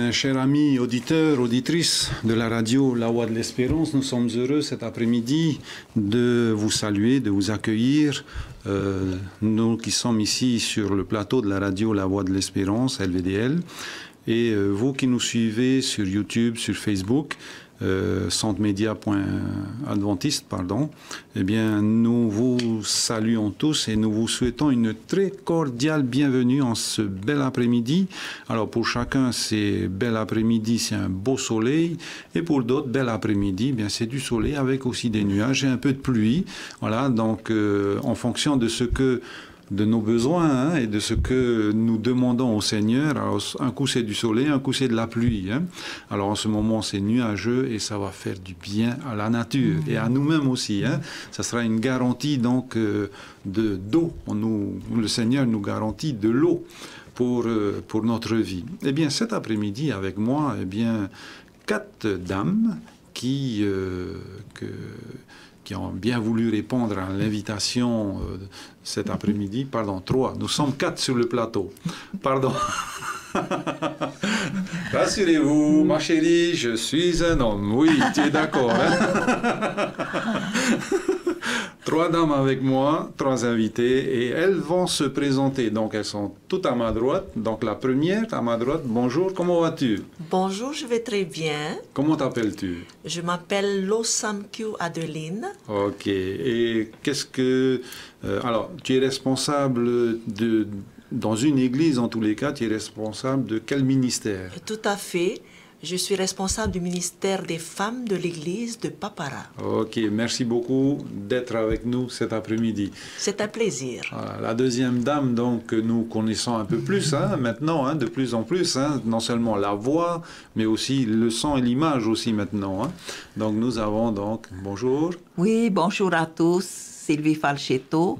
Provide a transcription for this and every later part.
bien, chers amis auditeurs, auditrices de la radio La Voix de l'Espérance, nous sommes heureux cet après-midi de vous saluer, de vous accueillir. Nous qui sommes ici sur le plateau de la radio La Voix de l'Espérance, LVDL, et vous qui nous suivez sur YouTube, sur Facebook, centremedia.adventiste, pardon, eh bien, nous vous saluons tous et nous vous souhaitons une très cordiale bienvenue en ce bel après-midi. Alors, pour chacun, c'est bel après-midi, c'est un beau soleil, et pour d'autres, bel après-midi, eh bien, c'est du soleil avec aussi des nuages et un peu de pluie. Voilà, donc, en fonction de ce que de nos besoins et de ce que nous demandons au Seigneur. Alors, un coup c'est du soleil, un coup c'est de la pluie. Alors en ce moment c'est nuageux et ça va faire du bien à la nature et à nous-mêmes aussi. Ça sera une garantie donc d'eau. Le Seigneur nous garantit de l'eau pour notre vie. Eh bien cet après-midi avec moi, eh bien 4 dames qui ont bien voulu répondre à l'invitation cet après-midi. Pardon, 3. Nous sommes 4 sur le plateau. Pardon. Rassurez-vous, ma chérie, je suis un homme. Oui, tu es d'accord. 3 dames avec moi, 3 invités, et elles vont se présenter. Donc, elles sont toutes à ma droite. Donc, la première, à ma droite, bonjour, comment vas-tu? Bonjour, je vais très bien. Comment t'appelles-tu? Je m'appelle Losamkyu Adeline. Ok, et qu'est-ce que... alors, tu es responsable dans une église, en tous les cas, tu es responsable de quel ministère? Tout à fait. Je suis responsable du ministère des femmes de l'église de Papara. Ok, merci beaucoup d'être avec nous cet après-midi. C'est un plaisir. Voilà, la deuxième dame, donc, que nous connaissons un peu plus, maintenant, de plus en plus, non seulement la voix, mais aussi le son et l'image aussi maintenant. Donc, nous avons donc, bonjour. Oui, bonjour à tous, Sylvie Falchetto.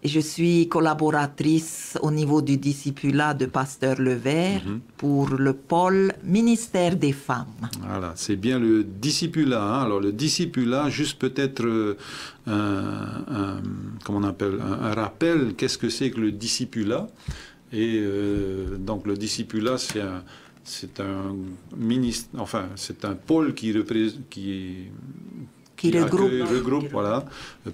Je suis collaboratrice au niveau du discipulat de Pasteur Levert pour le pôle ministère des femmes. Voilà, c'est bien le discipulat. Alors le discipulat, juste peut-être comment on appelle, un rappel, qu'est-ce que c'est que le discipulat? Et donc le discipulat, c'est un ministre, enfin c'est un pôle qui regroupe voilà,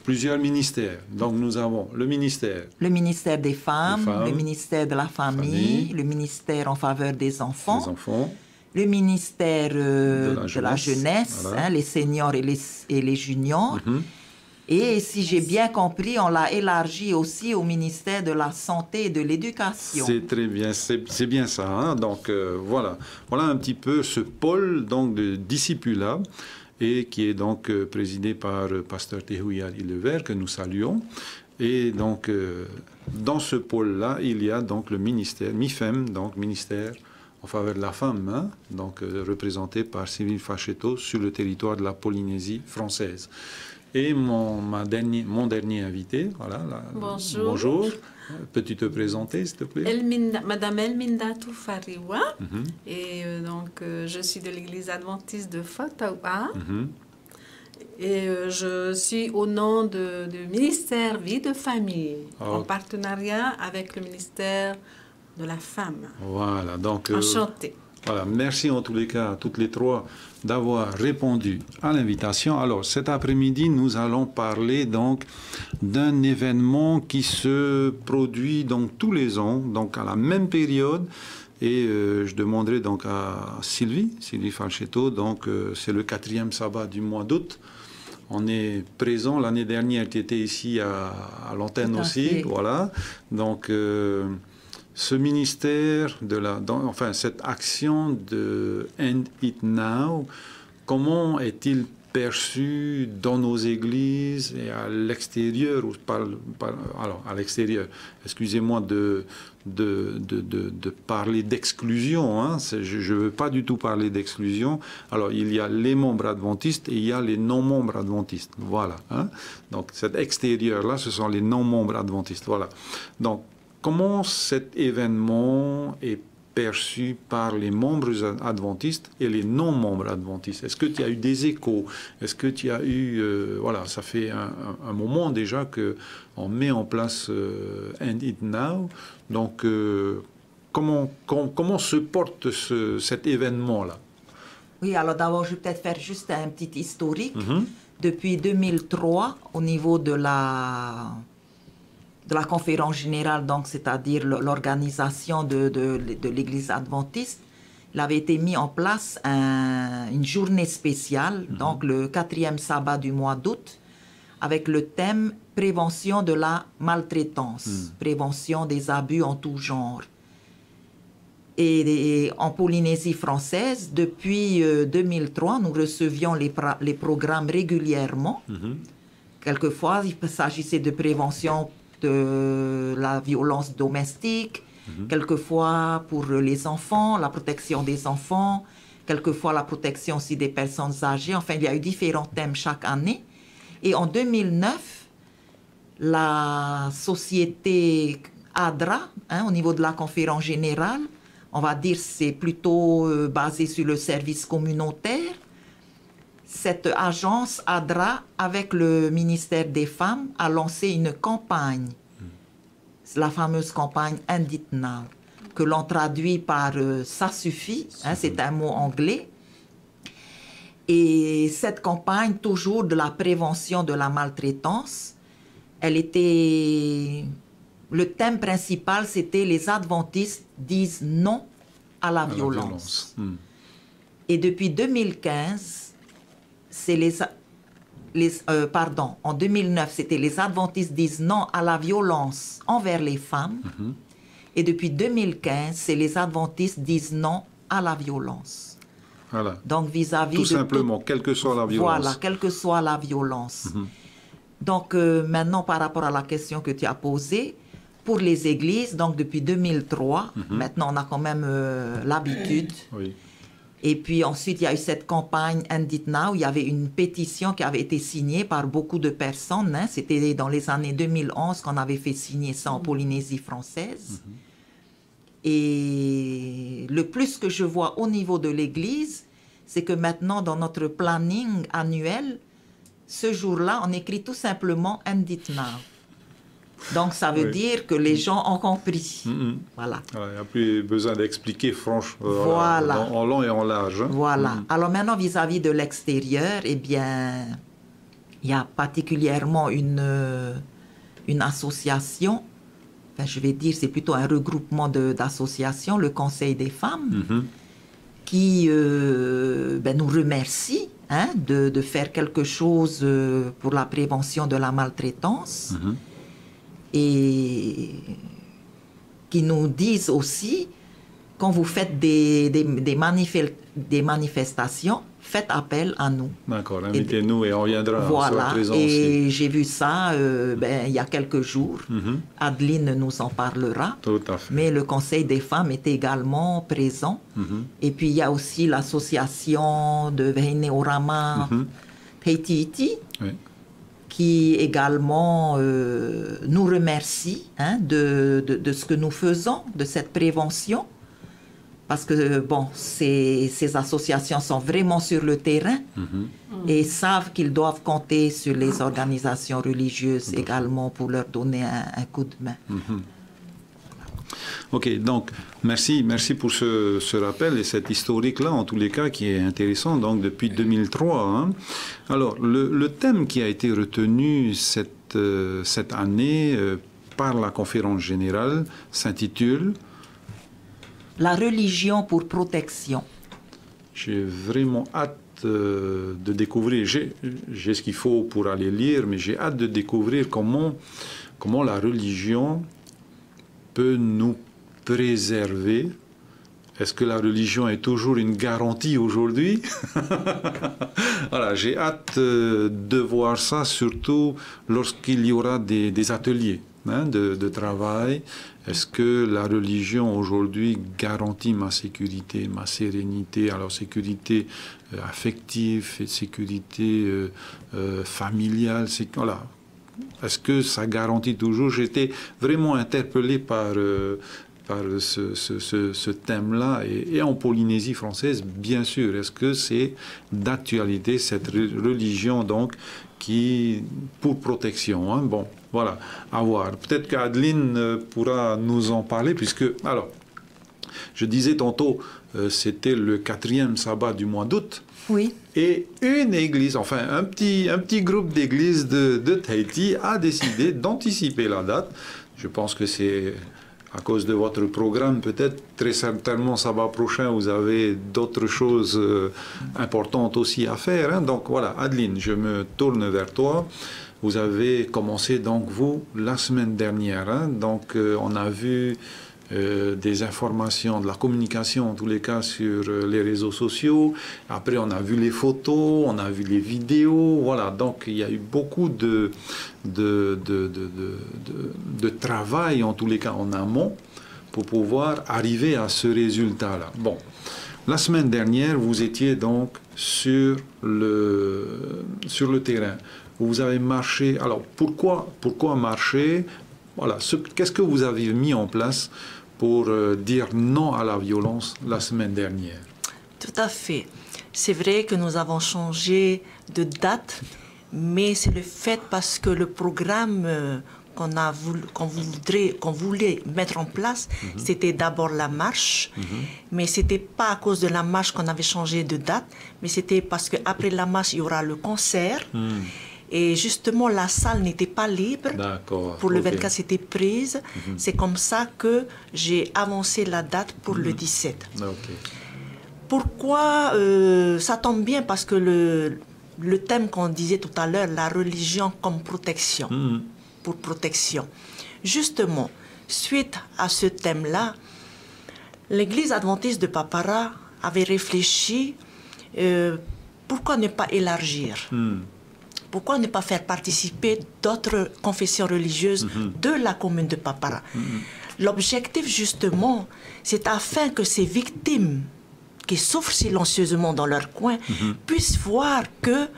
plusieurs ministères. Donc nous avons le ministère. Le ministère des femmes, le ministère de la famille, le ministère en faveur des enfants, le ministère de la jeunesse, voilà. Les seniors et les juniors. Et si j'ai bien compris, on l'a élargi aussi au ministère de la Santé et de l'Éducation. C'est très bien, c'est bien ça. Donc voilà un petit peu ce pôle donc, de discipulat, et qui est donc présidé par Pasteur Tehuiari Levert, que nous saluons. Et donc, dans ce pôle-là, il y a donc le ministère, MIFEM, donc ministère en faveur de la femme, donc représenté par Sylvie Falchetto sur le territoire de la Polynésie française. Et mon dernier invité, voilà. Bonjour. Bonjour. Peux-tu te présenter, s'il te plaît? Madame Elminda Toufariwa. Et donc, je suis de l'église adventiste de Fatawa. Et je suis au nom du ministère Vie de Famille, en partenariat avec le ministère de la Femme. Voilà, donc... Enchantée. Voilà, merci en tous les cas à toutes les 3 d'avoir répondu à l'invitation. Alors cet après-midi, nous allons parler donc d'un événement qui se produit donc tous les ans, donc à la même période. Et je demanderai donc à Sylvie Falchetto, donc c'est le 4e sabbat du mois d'août. On est présent, l'année dernière tu étais ici à l'antenne aussi, voilà. Donc ce ministère, cette action de End It Now, comment est-il perçu dans nos églises et à l'extérieur, alors à l'extérieur, excusez-moi de parler d'exclusion, je ne veux pas du tout parler d'exclusion. Alors il y a les membres adventistes et il y a les non-membres adventistes, voilà. Donc cet extérieur-là, ce sont les non-membres adventistes, voilà. Donc comment cet événement est perçu par les membres adventistes et les non-membres adventistes? Est-ce que tu as eu des échos? Est-ce que tu as eu... voilà, ça fait un moment déjà qu'on met en place End It Now. Donc, comment se porte cet événement-là? Oui, alors d'abord, je vais peut-être faire juste un petit historique. Depuis 2003, au niveau de la conférence générale, donc c'est-à-dire l'organisation de l'Église adventiste, il avait été mis en place une journée spéciale, donc le 4e sabbat du mois d'août, avec le thème « Prévention de la maltraitance », prévention des abus en tout genre. Et en Polynésie française, depuis 2003, nous recevions les programmes régulièrement. Quelquefois, il s'agissait de prévention de la violence domestique, quelquefois pour les enfants, la protection des enfants, quelquefois la protection aussi des personnes âgées. Enfin, il y a eu différents thèmes chaque année. Et en 2009, la société ADRA, au niveau de la conférence générale, on va dire c'est plutôt basé sur le service communautaire. Cette agence ADRA, avec le ministère des Femmes, a lancé une campagne, la fameuse campagne End It Now, que l'on traduit par ça suffit, c'est un mot anglais. Et cette campagne, toujours de la prévention de la maltraitance, le thème principal, c'était les adventistes disent non à la violence. Et depuis 2015, en 2009, c'était les adventistes disent non à la violence envers les femmes. Et depuis 2015, c'est les adventistes disent non à la violence. Voilà. Donc vis-à-vis tout simplement, quelle que soit la violence. Voilà, quelle que soit la violence. Donc maintenant, par rapport à la question que tu as posée, pour les églises, donc depuis 2003, maintenant on a quand même l'habitude. Oui. Et puis ensuite, il y a eu cette campagne End It Now, il y avait une pétition qui avait été signée par beaucoup de personnes. C'était dans les années 2011 qu'on avait fait signer ça en Polynésie française. Et le plus que je vois au niveau de l'Église, c'est que maintenant, dans notre planning annuel, ce jour-là, on écrit tout simplement End It Now. Donc, ça veut dire que les gens ont compris. Voilà. Il n'y a plus besoin d'expliquer franchement, voilà. En long et en large. Voilà. Alors maintenant, vis-à-vis de l'extérieur, eh bien, il y a particulièrement une association, enfin, je vais dire, c'est plutôt un regroupement d'associations, le Conseil des femmes, qui nous remercie de faire quelque chose pour la prévention de la maltraitance. Et qui nous disent aussi, quand vous faites des manifestations, faites appel à nous. D'accord, invitez-nous et on viendra. Voilà, présent et aussi. j'ai vu ça il y a quelques jours. Adeline nous en parlera. Tout à fait. Mais le Conseil des femmes est également présent. Et puis il y a aussi l'association de Veine Orama Heitiiti, qui également nous remercie de ce que nous faisons, de cette prévention. Parce que, bon, ces associations sont vraiment sur le terrain et savent qu'ils doivent compter sur les organisations religieuses également pour leur donner un coup de main. Ok, donc merci pour ce rappel et cet historique-là, en tous les cas, qui est intéressant, donc depuis 2003. Alors, le thème qui a été retenu cette année par la conférence générale s'intitule « La religion pour protection ». J'ai vraiment hâte de découvrir, j'ai ce qu'il faut pour aller lire, mais j'ai hâte de découvrir comment la religion peut nous préserver. Est-ce que la religion est toujours une garantie aujourd'hui? Voilà, j'ai hâte de voir ça, surtout lorsqu'il y aura des ateliers de travail. Est-ce que la religion aujourd'hui garantit ma sécurité, ma sérénité, alors sécurité affective, sécurité familiale, voilà. Est-ce que ça garantit toujours? J'étais vraiment interpellé par ce thème-là, et en Polynésie française, bien sûr. Est-ce que c'est d'actualité, cette religion, donc, qui, pour protection, Bon, voilà, à voir. Peut-être qu'Adeline pourra nous en parler, puisque, alors, Je disais tantôt, c'était le 4e sabbat du mois d'août. Oui. Et une église, enfin un petit groupe d'églises de Tahiti a décidé d'anticiper la date. Je pense que c'est à cause de votre programme, peut-être, très certainement, sabbat prochain, vous avez d'autres choses importantes aussi à faire. Hein. Donc voilà, Adeline, je me tourne vers toi. Vous avez commencé donc vous la semaine dernière. Hein. Donc on a vu des informations, de la communication en tous les cas sur les réseaux sociaux. Après on a vu les photos, on a vu les vidéos. Voilà, donc il y a eu beaucoup de travail en tous les cas en amont pour pouvoir arriver à ce résultat-là. Bon, la semaine dernière vous étiez donc sur le terrain. Vous avez marché. Alors pourquoi marcher? Voilà, qu'est-ce que vous avez mis en place pour dire non à la violence la semaine dernière? Tout à fait. C'est vrai que nous avons changé de date, mais c'est le fait parce que le programme qu'on voulait mettre en place, c'était d'abord la marche, mais c'était pas à cause de la marche qu'on avait changé de date, mais c'était parce qu'après la marche, il y aura le concert. Et justement, la salle n'était pas libre. Pour le 24, c'était prise. C'est comme ça que j'ai avancé la date pour le 17. Pourquoi ça tombe bien? Parce que le thème qu'on disait tout à l'heure, la religion comme protection, pour protection. Justement, suite à ce thème-là, l'Église adventiste de Papara avait réfléchi pourquoi ne pas élargir? Pourquoi ne pas faire participer d'autres confessions religieuses de la commune de Papara? L'objectif, justement, c'est afin que ces victimes qui souffrent silencieusement dans leur coin puissent voir qu'il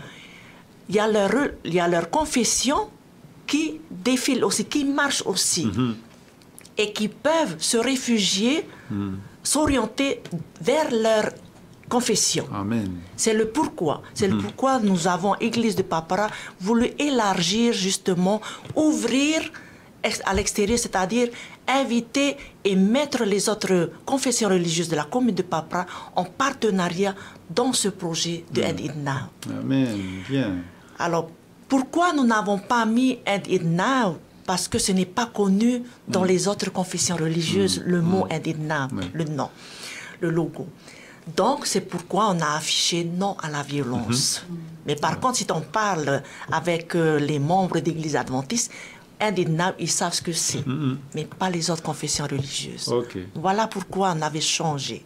y a leur confession qui défile aussi, qui marche aussi, et qui peuvent se réfugier, s'orienter vers leur confession. Amen. C'est le pourquoi. C'est le pourquoi nous avons, Église de Papara, voulu élargir justement, ouvrir à l'extérieur, c'est-à-dire inviter et mettre les autres confessions religieuses de la commune de Papara en partenariat dans ce projet de End It Now. Amen. Bien. Alors, pourquoi nous n'avons pas mis End It Now? Parce que ce n'est pas connu dans les autres confessions religieuses, le mot End It Now, le nom, le logo. Donc, c'est pourquoi on a affiché non à la violence. Mais par contre, si on parle avec les membres d'Église adventiste, End It Now, ils savent ce que c'est, mais pas les autres confessions religieuses. Voilà pourquoi on avait changé.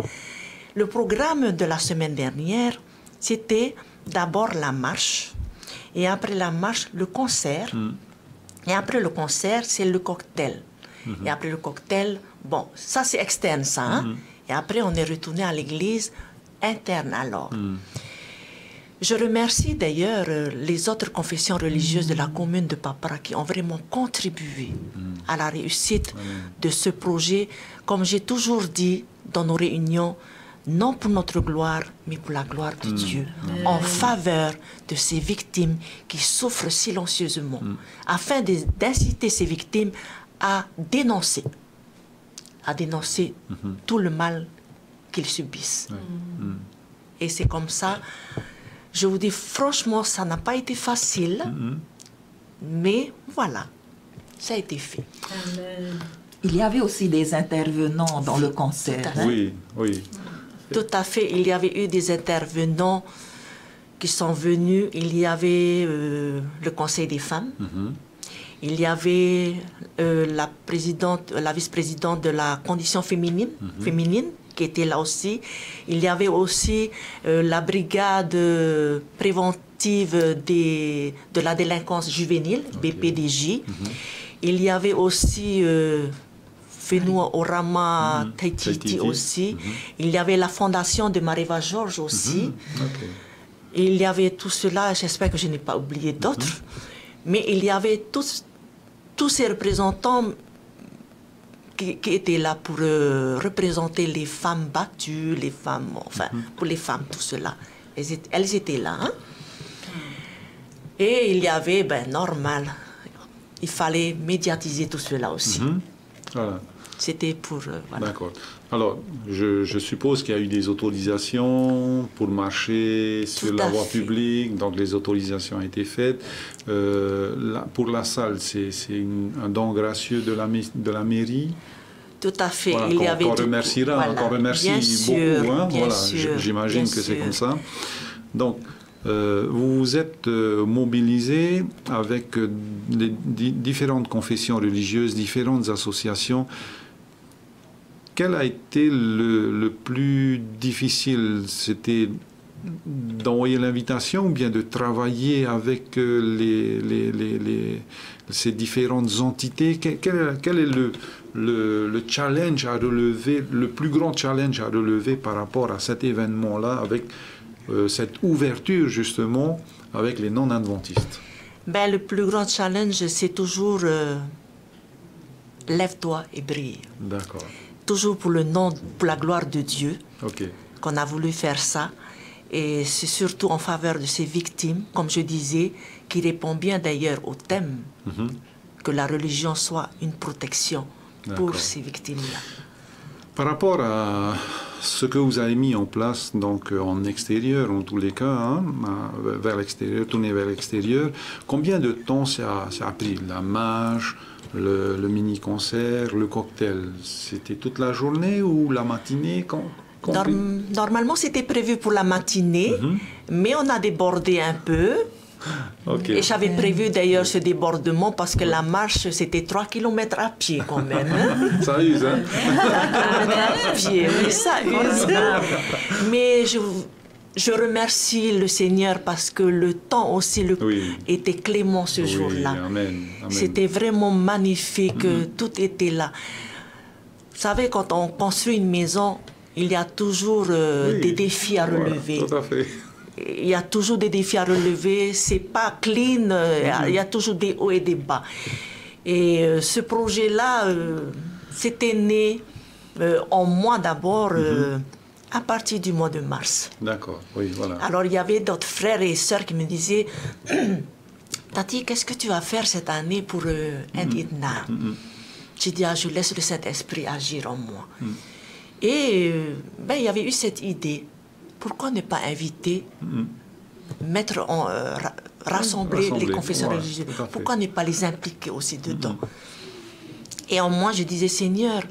Le programme de la semaine dernière, c'était d'abord la marche, et après la marche, le concert, et après le concert, c'est le cocktail. Et après le cocktail, bon, ça c'est externe, ça, hein? Et après, on est retourné à l'église interne alors. Je remercie d'ailleurs les autres confessions religieuses de la commune de Papara qui ont vraiment contribué à la réussite de ce projet. Comme j'ai toujours dit dans nos réunions, non pour notre gloire, mais pour la gloire de Dieu, en faveur de ces victimes qui souffrent silencieusement, afin d'inciter ces victimes à dénoncer tout le mal qu'ils subissent. Et c'est comme ça, je vous dis franchement, ça n'a pas été facile, mais voilà, ça a été fait. Amen. Il y avait aussi des intervenants dans le concert. Oui, oui. Tout à fait, il y avait eu des intervenants qui sont venus. Il y avait le Conseil des femmes. Il y avait la vice-présidente de la condition féminine qui était là aussi. Il y avait aussi la brigade préventive de la délinquance juvénile, BPDJ. Il y avait aussi Fenua Orama Tahiti aussi. Il y avait la fondation de Mareva Georges aussi. Il y avait tout cela, j'espère que je n'ai pas oublié d'autres. Mais il y avait tous ces représentants qui étaient là pour représenter les femmes battues, les femmes, enfin, pour les femmes, tout cela. Elles étaient là. Hein? Et il y avait, normal, il fallait médiatiser tout cela aussi. Voilà. C'était pour... voilà. D'accord. Alors, je suppose qu'il y a eu des autorisations pour marcher sur la voie publique, donc les autorisations ont été faites. Pour la salle, c'est un don gracieux de la mairie. Tout à fait. Voilà, Il y avait qu'on remerciera, voilà. qu'on remercie bien sûr, beaucoup. Hein, bien voilà, sûr, j'imagine bien que c'est sûr. comme ça. Donc, vous vous êtes mobilisé avec les différentes confessions religieuses, différentes associations. Quel a été le plus difficile? C'était d'envoyer l'invitation ou bien de travailler avec ces différentes entités? Quel est le challenge à relever, le plus grand challenge à relever par rapport à cet événement-là, avec cette ouverture justement avec les non-adventistes? Ben, le plus grand challenge, c'est toujours lève-toi et brille. D'accord. Toujours pour le nom, pour la gloire de Dieu, qu'on a voulu faire ça. Et c'est surtout en faveur de ces victimes, comme je disais, qui répond bien d'ailleurs au thème, que la religion soit une protection pour ces victimes-là. Par rapport à ce que vous avez mis en place, donc en extérieur, en tous les cas, hein, vers l'extérieur, tourné vers l'extérieur, combien de temps ça a pris? La marche, le mini-concert, le cocktail, c'était toute la journée ou la matinée? Normalement, c'était prévu pour la matinée, mais on a débordé un peu. Et j'avais prévu d'ailleurs ce débordement parce que la marche, c'était 3 km à pied quand même. Ça use, hein? 3 km à pied, oui, ça use. Mais je remercie le Seigneur parce que le temps aussi était clément ce jour-là. C'était vraiment magnifique, tout était là. Vous savez, quand on construit une maison, il y a toujours des défis à relever. Tout à fait. Il y a toujours des défis à relever, c'est pas clean, il y a toujours des hauts et des bas. Et ce projet-là, c'était né en moi d'abord, à partir du mois de mars. D'accord, oui, voilà. Alors il y avait d'autres frères et sœurs qui me disaient, Tati, qu'est-ce que tu vas faire cette année pour Edna? J'ai dit, je laisse le Saint-Esprit agir en moi. Et il y avait eu cette idée. Pourquoi ne pas inviter, rassembler les confessions religieuses? Pourquoi ne pas les impliquer aussi dedans? Et en moi, je disais, Seigneur,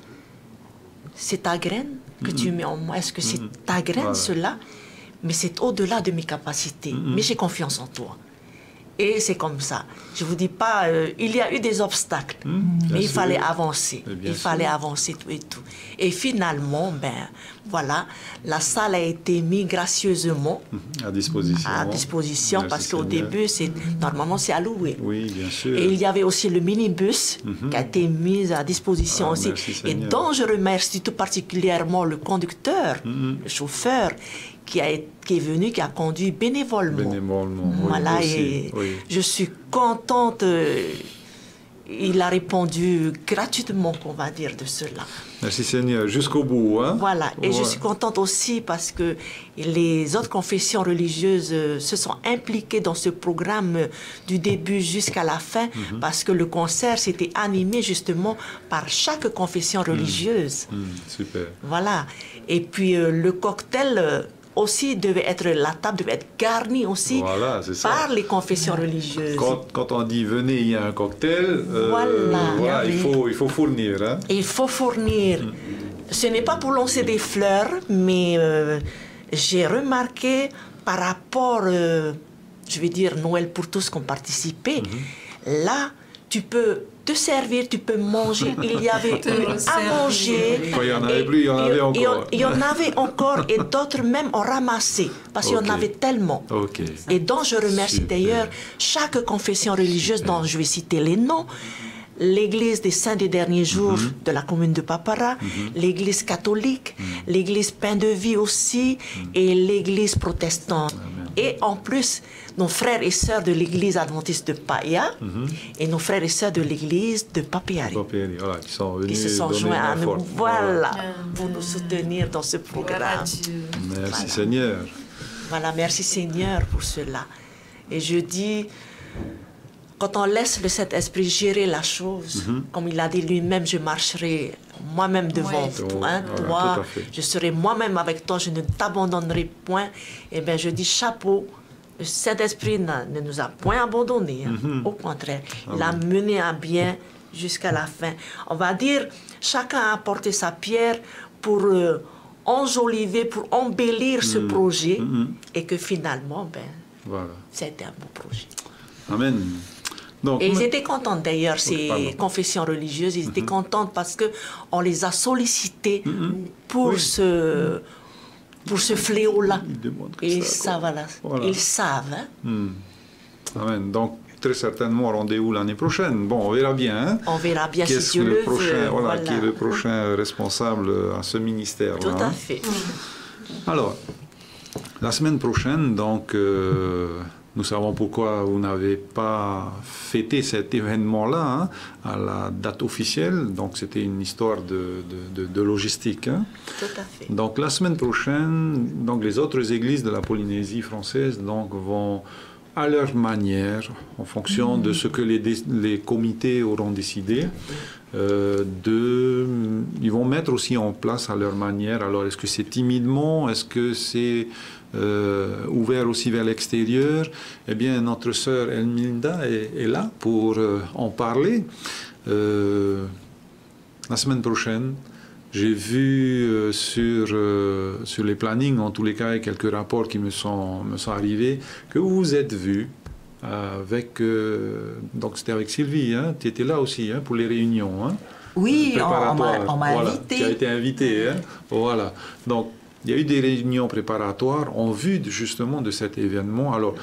c'est ta graine que tu mets en moi. Est-ce que c'est ta graine, cela? Mais c'est au-delà de mes capacités. Mais j'ai confiance en toi. Et c'est comme ça. Je ne vous dis pas, il y a eu des obstacles, mais il fallait avancer. Il fallait avancer tout et tout. Et finalement, voilà, la salle a été mise gracieusement à disposition. Merci parce qu'au début, normalement, c'est à louer. Oui, bien sûr. Et il y avait aussi le minibus qui a été mis à disposition aussi. Et dont je remercie tout particulièrement le conducteur, le chauffeur, qui est venu, qui a conduit bénévolement. Voilà, je suis contente. Il a répondu gratuitement, on va dire, de cela. Merci Seigneur, jusqu'au bout. Hein? Voilà, et je suis contente aussi parce que les autres confessions religieuses se sont impliquées dans ce programme du début jusqu'à la fin, parce que le concert s'était animé justement par chaque confession religieuse. Super. Voilà, et puis le cocktail... aussi la table devait être garnie aussi par les confessions religieuses. Quand on dit venez, il y a un cocktail, il faut fournir. Hein? Il faut fournir. Ce n'est pas pour lancer des fleurs, mais j'ai remarqué par rapport, je vais dire Noël pour tous qui ont participé, là, tu peux te servir, tu peux manger. Il y avait à manger. Quand il y en avait plus, il y en avait encore. Il y en avait encore et d'autres même ont ramassé parce qu'il y en avait tellement. Et dont je remercie d'ailleurs chaque confession religieuse dont je vais citer les noms. L'église des Saints des Derniers Jours de la commune de Papara, l'église catholique, l'église Pain de Vie aussi et l'église protestante. Et en plus, nos frères et sœurs de l'église adventiste de Paia et nos frères et sœurs de l'église de Papeari. Voilà, qui sont venus qui se sont joints à nous pour nous soutenir dans ce programme. Merci Seigneur. Voilà, merci Seigneur pour cela. Et je dis, quand on laisse le Saint-Esprit gérer la chose, comme il a dit lui-même, je marcherai moi-même devant toi. Je serai moi-même avec toi, je ne t'abandonnerai point. Eh bien, je dis chapeau. Le Saint-Esprit ne nous a point abandonnés. Au contraire, il a mené à bien jusqu'à la fin. On va dire, chacun a apporté sa pierre pour enjoliver, pour embellir ce projet. Et que finalement, c'était un beau projet. Amen. Donc, et ils étaient contents d'ailleurs, ces confessions religieuses, ils étaient contents parce qu'on les a sollicités pour ce fléau-là. Et ça, voilà. Ils savent. Amen. Donc, très certainement, rendez-vous l'année prochaine. Bon, on verra bien. Hein? On verra bien si Dieu le veut. Voilà, qui est le prochain responsable à ce ministère. Tout à fait. Alors, la semaine prochaine, donc... nous savons pourquoi vous n'avez pas fêté cet événement-là à la date officielle. Donc, c'était une histoire de logistique. Hein. Tout à fait. Donc, la semaine prochaine, donc, les autres églises de la Polynésie française donc, vont, à leur manière, en fonction de ce que les comités auront décidé, ils vont mettre aussi en place à leur manière. Alors, est-ce que c'est timidement? Est-ce que c'est... ouvert aussi vers l'extérieur? Eh bien, notre sœur Elminda est là pour en parler. La semaine prochaine, j'ai vu sur les plannings, en tous les cas, et quelques rapports qui me sont arrivés, que vous vous êtes vus avec... donc, c'était avec Sylvie, hein? Tu étais là aussi pour les réunions. Hein? Oui, on m'a invité. Tu as été invité. Hein? Voilà. Donc, il y a eu des réunions préparatoires en vue justement de cet événement. Alors,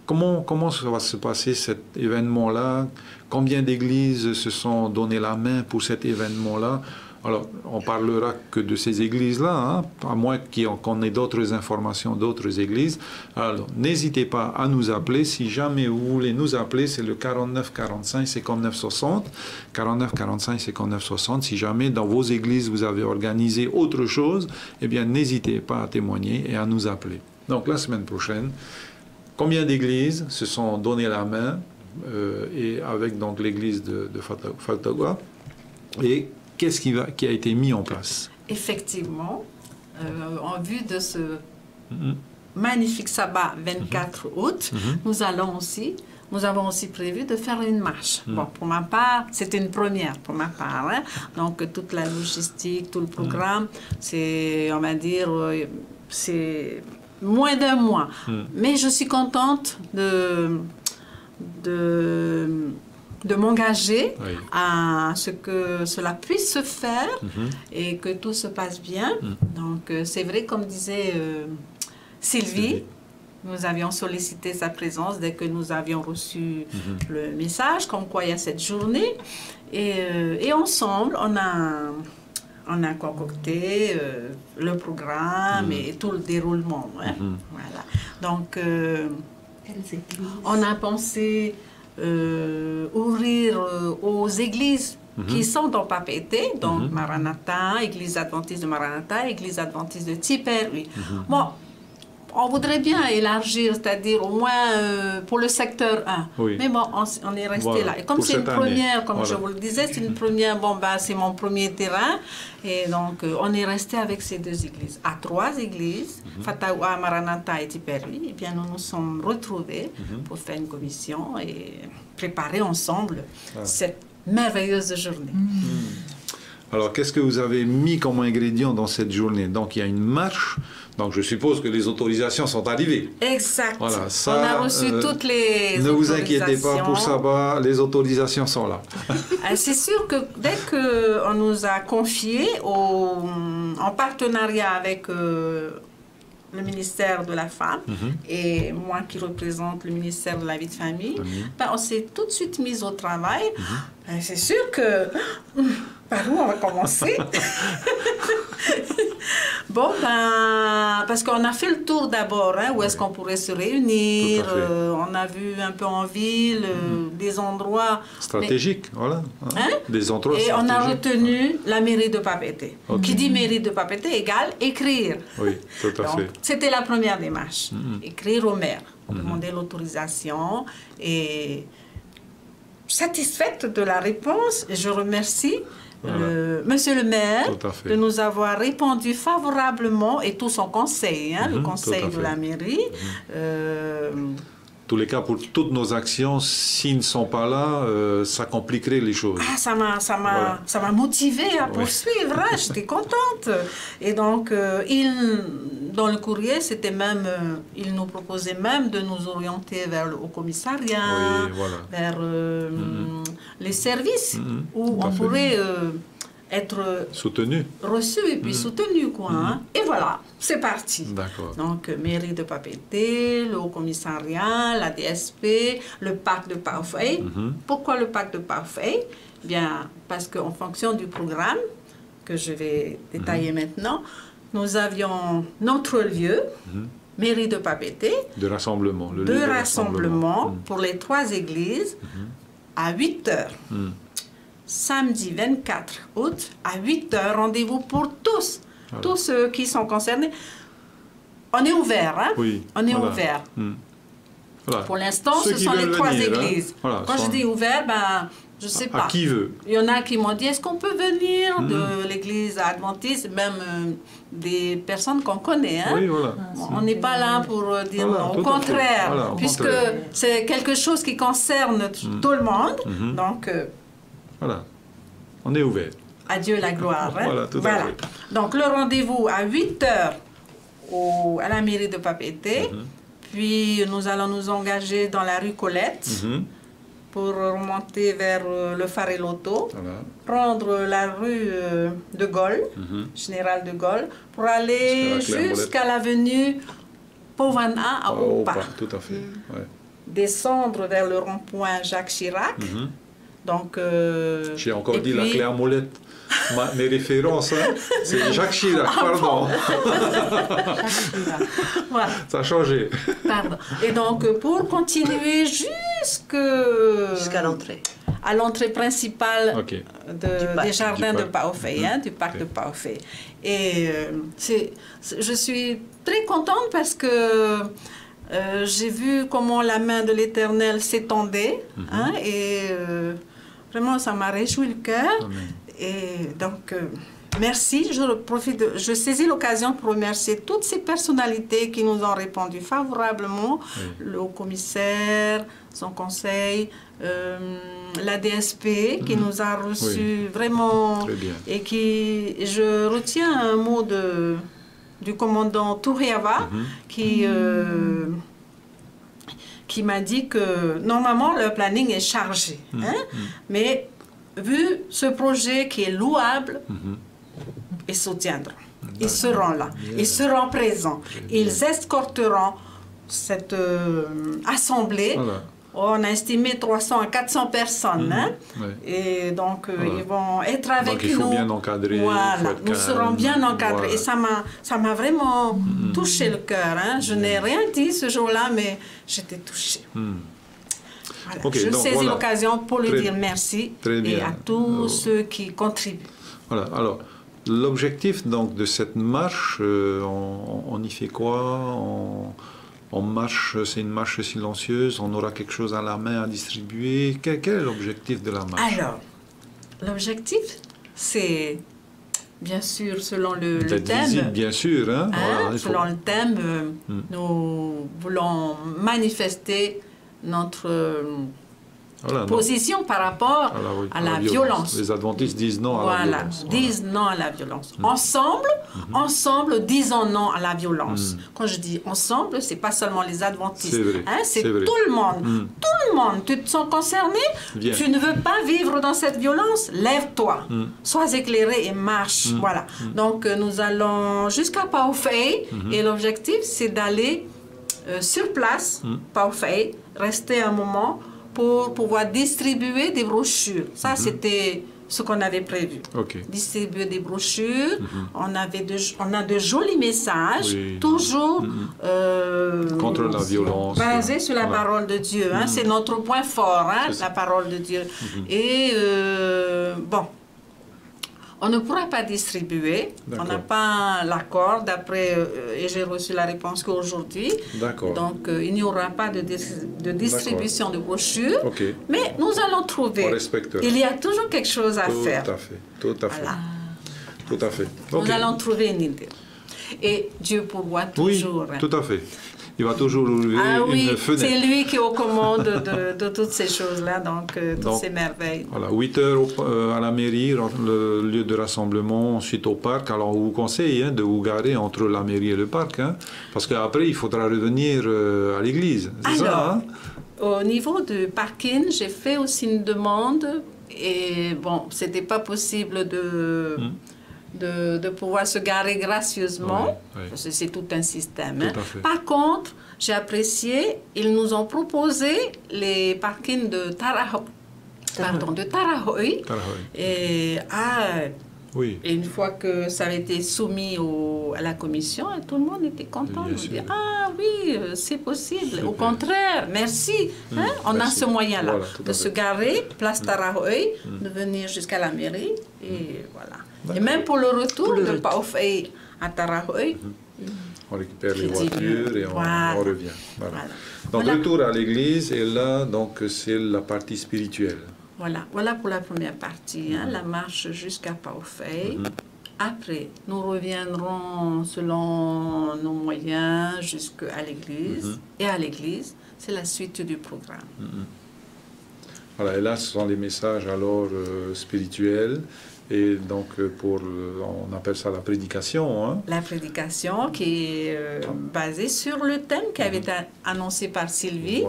comment ça va se passer cet événement-là? Combien d'églises se sont donné la main pour cet événement-là? Alors, on parlera que de ces églises-là, hein, à moins qu'on ait d'autres informations d'autres églises. Alors, n'hésitez pas à nous appeler. Si jamais vous voulez nous appeler, c'est le 49 45 59 60. 49 45 59 60. Si jamais dans vos églises vous avez organisé autre chose, eh bien, n'hésitez pas à témoigner et à nous appeler. Donc, la semaine prochaine, combien d'églises se sont donné la main et avec donc l'église de Fautagua et qu'est-ce qui a été mis en place? Effectivement, en vue de ce magnifique sabbat 24 août, nous avons aussi prévu de faire une marche. Bon, pour ma part, c'était une première pour ma part. Hein? Donc, toute la logistique, tout le programme, c'est, on va dire, c'est moins d'un mois. Mais je suis contente de m'engager à ce que cela puisse se faire et que tout se passe bien. Donc, c'est vrai, comme disait Sylvie, nous avions sollicité sa présence dès que nous avions reçu le message, comme quoi il y a cette journée. Et ensemble, on a concocté le programme et tout le déroulement. Hein. Voilà. Donc, on a pensé... ouvrir aux églises qui sont dans Papeete, donc Maranatha, Église adventiste de Maranatha, Église adventiste de Tiperui. Bon, on voudrait bien élargir, c'est-à-dire au moins pour le secteur 1. Oui. Mais bon, on est resté là. Et comme c'est une première, comme je vous le disais, c'est une première, bon, ben, c'est mon premier terrain. Et donc, on est resté avec ces deux églises. À 3 églises, Fatawa, Maranatha et Tiperui, eh bien, nous nous sommes retrouvés pour faire une commission et préparer ensemble cette merveilleuse journée. Alors, qu'est-ce que vous avez mis comme ingrédient dans cette journée? Donc, il y a une marche. Donc, je suppose que les autorisations sont arrivées. Exact. Voilà, ça, on a reçu toutes les autorisations. Ne vous inquiétez pas pour ça, les autorisations sont là. C'est sûr que dès qu'on nous a confié en partenariat avec le ministère de la Femme et moi qui représente le ministère de la Vie de Famille, ben, on s'est tout de suite mis au travail. Ben, c'est sûr que... Par où on va commencer? Bon, ben, parce qu'on a fait le tour d'abord, hein, où est-ce qu'on pourrait se réunir. On a vu un peu en ville, des endroits... stratégiques, voilà. Hein? Des endroits et stratégiques. On a retenu la mairie de Papeete. Qui dit mairie de Papeete égale écrire. Oui, tout à fait. C'était la première démarche. Écrire au maire, demander l'autorisation et... satisfaite de la réponse, je remercie Monsieur le maire de nous avoir répondu favorablement et tout son conseil, le conseil de la mairie. Tous les cas, pour toutes nos actions, s'ils ne sont pas là, ça compliquerait les choses. Ah, ça m'a motivée à poursuivre, j'étais contente. Et donc, dans le courrier, c'était même, il nous proposait même de nous orienter vers le haut-commissariat, vers les services, où on pourrait être soutenu, reçu et puis soutenu, quoi. Et voilà, c'est parti. D'accord. Donc, mairie de Papeete, le haut-commissariat, la DSP, le parc de Paufey. Pourquoi le parc de Paufey? Bien, parce qu'en fonction du programme, que je vais détailler maintenant, nous avions notre lieu, mairie de Papeete, de rassemblement, le lieu de rassemblement pour les 3 églises à 8 heures. Samedi 24 août, à 8 heures, rendez-vous pour tous, tous ceux qui sont concernés. On est ouvert, hein? Oui. On est ouvert. Pour l'instant, ce sont les 3 églises. Quand je dis ouvert, ben, je ne sais pas. À qui veut. Il y en a qui m'ont dit, est-ce qu'on peut venir de l'église adventiste, même des personnes qu'on connaît, hein? Oui, voilà. On n'est pas là pour dire non, au contraire, puisque c'est quelque chose qui concerne tout le monde, donc... Voilà, on est ouvert. À Dieu la gloire. Hein? Voilà, tout à fait. Donc, le rendez-vous à 8 heures à la mairie de Papeete. Puis, nous allons nous engager dans la rue Colette pour remonter vers le Fareloto, prendre la rue de Gaulle, Général de Gaulle, pour aller jusqu'à l'avenue Povana à Opa. Tout à fait. Descendre vers le rond-point Jacques Chirac. Donc, j'ai encore dit la Claire Molette. Mes références, hein, c'est Jacques Chirac, pardon. Voilà. Ça a changé. Pardon. Et donc, pour continuer jusqu'à l'entrée. À l'entrée principale des jardins de Paufey, du parc de Paufey. Et je suis très contente parce que j'ai vu comment la main de l'Éternel s'étendait, et vraiment ça m'a réjoui le cœur. Et donc merci, je saisis l'occasion pour remercier toutes ces personnalités qui nous ont répondu favorablement, le haut-commissaire, son conseil, la DSP qui nous a reçus vraiment, et qui, je retiens un mot du commandant Touriava qui m'a dit que normalement le planning est chargé, mais vu ce projet qui est louable, ils soutiendront, ils seront là, ils seront présents, ils escorteront cette assemblée. On a estimé 300 à 400 personnes, et donc ils vont être avec nous. Il faut bien encadrer. Voilà, nous serons bien encadrés. Et ça m'a vraiment touché le cœur. Je n'ai rien dit ce jour-là, mais j'étais touchée. Voilà. Je saisis l'occasion pour lui dire merci et à tous ceux qui contribuent. Voilà. Alors, l'objectif donc de cette marche, on y fait quoi? On marche, c'est une marche silencieuse, on aura quelque chose à la main à distribuer. Quel est l'objectif de la marche? Alors, l'objectif, c'est bien sûr selon le thème. Visible, bien sûr. Hein? Voilà, selon le thème, nous voulons manifester notre position par rapport à la violence. Les adventistes disent non à la violence. Disent non à la violence. Ensemble, disons non à la violence. Quand je dis ensemble, c'est pas seulement les adventistes. C'est tout le monde. Tout le monde. Tu te sens concerné? Tu ne veux pas vivre dans cette violence? Lève-toi. Sois éclairé et marche. Voilà. Donc, nous allons jusqu'à Paufey. Et l'objectif, c'est d'aller sur place, Paufey, rester un moment pour pouvoir distribuer des brochures. Ça, c'était ce qu'on avait prévu. Distribuer des brochures. On a de jolis messages, toujours contre la violence. Basés sur la parole de Dieu. C'est notre point fort, la parole de Dieu. Et bon, On ne pourra pas distribuer. On n'a pas l'accord d'après, et j'ai reçu la réponse qu'aujourd'hui. Donc, il n'y aura pas de distribution de brochures. Mais nous allons trouver. Il y a toujours quelque chose à faire. Tout à fait. Voilà. Tout à fait. Nous allons trouver une idée. Et Dieu pourvoit toujours. Oui, tout à fait. Il va toujours ouvrir une fenêtre. C'est lui qui est aux commandes de toutes ces choses-là, donc toutes ces merveilles. Voilà, 8 heures à la mairie, le lieu de rassemblement, ensuite au parc. Alors on vous conseille de vous garer entre la mairie et le parc, parce qu'après il faudra revenir à l'église. C'est ça, hein? Au niveau du parking, j'ai fait aussi une demande et bon, c'était pas possible de pouvoir se garer gracieusement, parce que c'est tout un système. Par contre, j'ai apprécié, ils nous ont proposé les parkings de Tarahoe. Et et une fois que ça a été soumis à la commission, tout le monde était content de dire « Ah oui, c'est possible, au contraire, merci, on a ce moyen-là de se garer, place Tarahoe, de venir jusqu'à la mairie, et voilà. Et même pour le retour de Paoufei à Tarahoe, on récupère les voitures et on revient. Voilà. Donc retour à l'église, et là, donc c'est la partie spirituelle. Voilà pour la première partie, la marche jusqu'à Paoufei. Après, nous reviendrons selon nos moyens jusqu'à l'église. Et à l'église, c'est la suite du programme. Voilà, et là, ce sont les messages alors spirituels. Et donc, on appelle ça la prédication. La prédication qui est basée sur le thème qui avait été annoncé par Sylvie,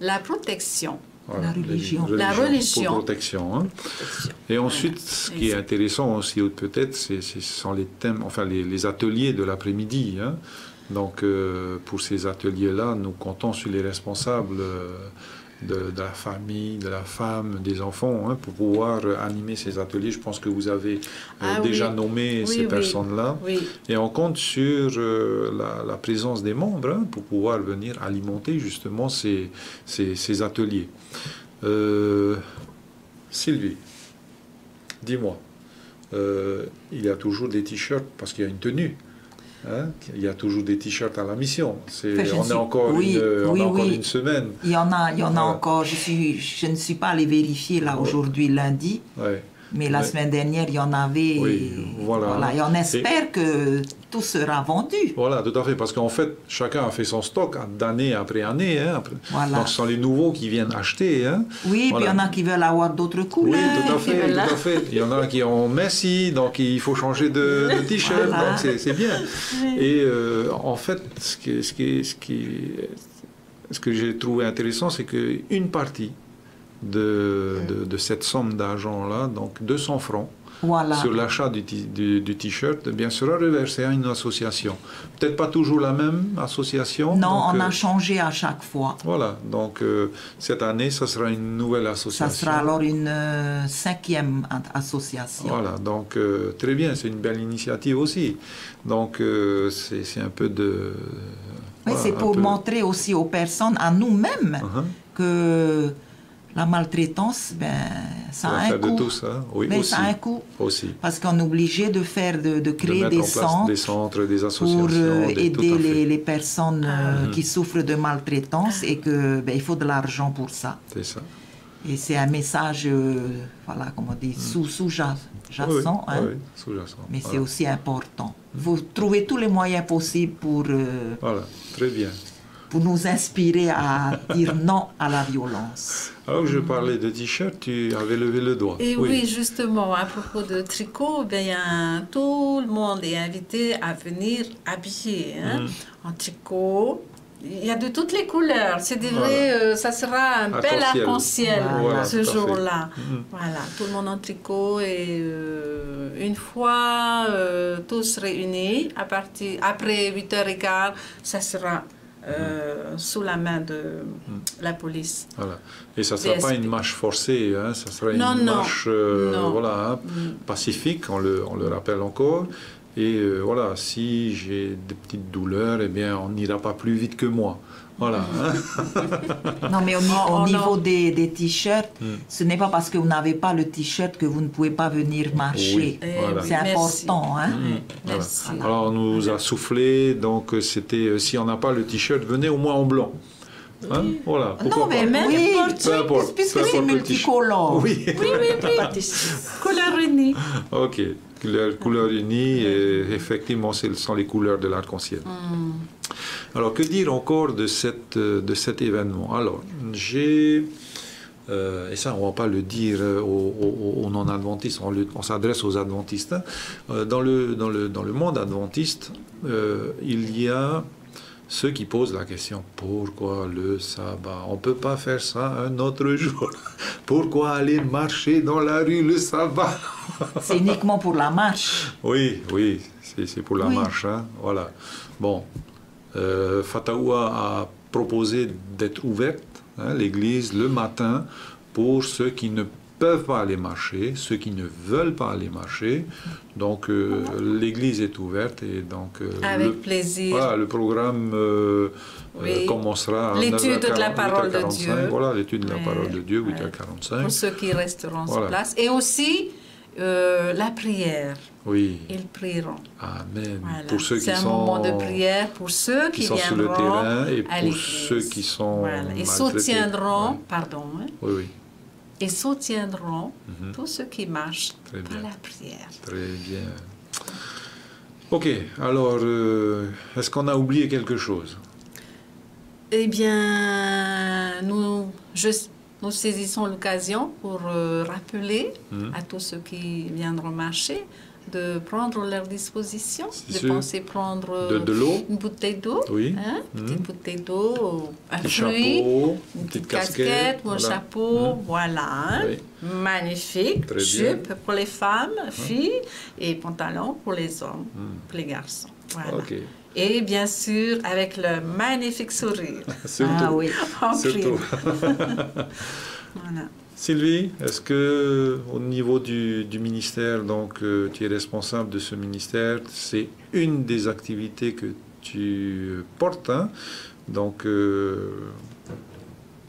la protection. La religion. La religion. Pour protection. Et ensuite, ce qui est intéressant aussi, peut-être, ce sont les thèmes, enfin les ateliers de l'après-midi. Donc, pour ces ateliers-là, nous comptons sur les responsables de la famille, de la femme, des enfants, pour pouvoir animer ces ateliers. Je pense que vous avez déjà nommé ces personnes-là. Et on compte sur la présence des membres pour pouvoir venir alimenter justement ces ateliers. Sylvie, dis-moi, il y a toujours des t-shirts parce qu'il y a une tenue. Il y a toujours des t-shirts à la mission. On a encore une semaine. Il y en a encore. Je ne suis pas allé vérifier là aujourd'hui, lundi. Mais la semaine dernière, il y en avait. Voilà. Et on espère que tout sera vendu. Voilà, tout à fait. Parce qu'en fait, chacun a fait son stock d'année après année. Donc, ce sont les nouveaux qui viennent acheter. Oui, puis il y en a qui veulent avoir d'autres couleurs. Oui, tout à fait. Il y en a qui ont Messi, donc il faut changer de t-shirt. Donc, c'est bien. Et en fait, ce que j'ai trouvé intéressant, c'est qu'une partie de cette somme d'argent-là, donc 200 francs, sur l'achat du t-shirt, bien sera reversé à une association. Peut-être pas toujours la même association. Non, on a changé à chaque fois. Voilà, donc cette année, ça sera une nouvelle association. Ça sera alors une 5e association. Voilà, donc très bien, c'est une belle initiative aussi. Donc c'est un peu de... Oui, c'est pour montrer aussi aux personnes, à nous-mêmes, que... La maltraitance, ça a un coût. De tout ça, mais ça a un coût. Aussi. Parce qu'on est obligé de créer des centres, des associations, pour aider les personnes qui souffrent de maltraitance et qu'il faut de l'argent pour ça. C'est ça. Et c'est un message, comme on dit, sous-jacent. Sous-jacent. Mais c'est aussi important. Vous trouvez tous les moyens possibles pour... voilà, très bien. Pour nous inspirer à dire non à la violence. Alors que je parlais de t-shirt, tu avais levé le doigt. Et oui, justement, à propos de tricot, tout le monde est invité à venir habiller en tricot. Il y a de toutes les couleurs. C'est vrai, ça sera un bel arc-en-ciel ce jour-là. Voilà, tout le monde en tricot. Et une fois tous réunis, après 8h15, ça sera... sous la main de la police. Voilà. Et ça ne sera pas une marche forcée, ça sera une marche pacifique, on le rappelle encore. Et voilà, si j'ai des petites douleurs, eh bien, on n'ira pas plus vite que moi. Voilà. Non, mais au niveau des t-shirts, ce n'est pas parce que vous n'avez pas le t-shirt que vous ne pouvez pas venir marcher. Oui, voilà. C'est important. Hein? Merci. Alors, on nous a soufflé, donc c'était, si on n'a pas le t-shirt, venez au moins en blanc. Hein? Voilà. Non, mais même peu importe, puisque c'est multicolore. Oui. Couleur unie. Ok, couleur unie, et effectivement, ce sont les couleurs de l'arc-en-ciel. Alors, que dire encore de cet événement? Alors, j'ai... et ça, on ne va pas le dire aux non-adventistes, on s'adresse aux adventistes. Hein. Dans le monde adventiste, il y a ceux qui posent la question, pourquoi le sabbat? On ne peut pas faire ça un autre jour. Pourquoi aller marcher dans la rue le sabbat? C'est uniquement pour la marche. Oui, c'est pour la marche. Hein. Voilà. Bon, Fataoua a proposé d'être ouverte, hein, l'église, le matin, pour ceux qui ne peuvent pas aller marcher, ceux qui ne veulent pas aller marcher. Donc, l'église est ouverte et donc... Avec plaisir. Voilà, le programme commencera à l'étude de la parole de Dieu. Voilà, l'étude de la parole de Dieu, 8h45. Pour ceux qui resteront sur place. Et aussi, la prière. Oui. Ils prieront. Amen. Voilà. Pour ceux qui c'est un moment de prière pour ceux qui sont sur le terrain et pour ceux qui sont Ils soutiendront, Oui, oui. Et soutiendront tous ceux qui marchent par la prière. Très bien. Ok, alors, est-ce qu'on a oublié quelque chose? Eh bien, nous saisissons l'occasion pour rappeler à tous ceux qui viendront marcher de prendre leur disposition, de penser prendre de l'eau, une bouteille d'eau, hein, une petite bouteille d'eau, un fruit, chapeau, une petite casquette ou un chapeau, voilà, hein, magnifique, jupe pour les femmes, filles, et pantalon pour les hommes, pour les garçons, voilà. Okay. Et bien sûr, avec le magnifique sourire. Surtout. Ah oui, surtout. Voilà. Sylvie, est-ce que au niveau du ministère, donc tu es responsable de ce ministère, c'est une des activités que tu portes, hein? Donc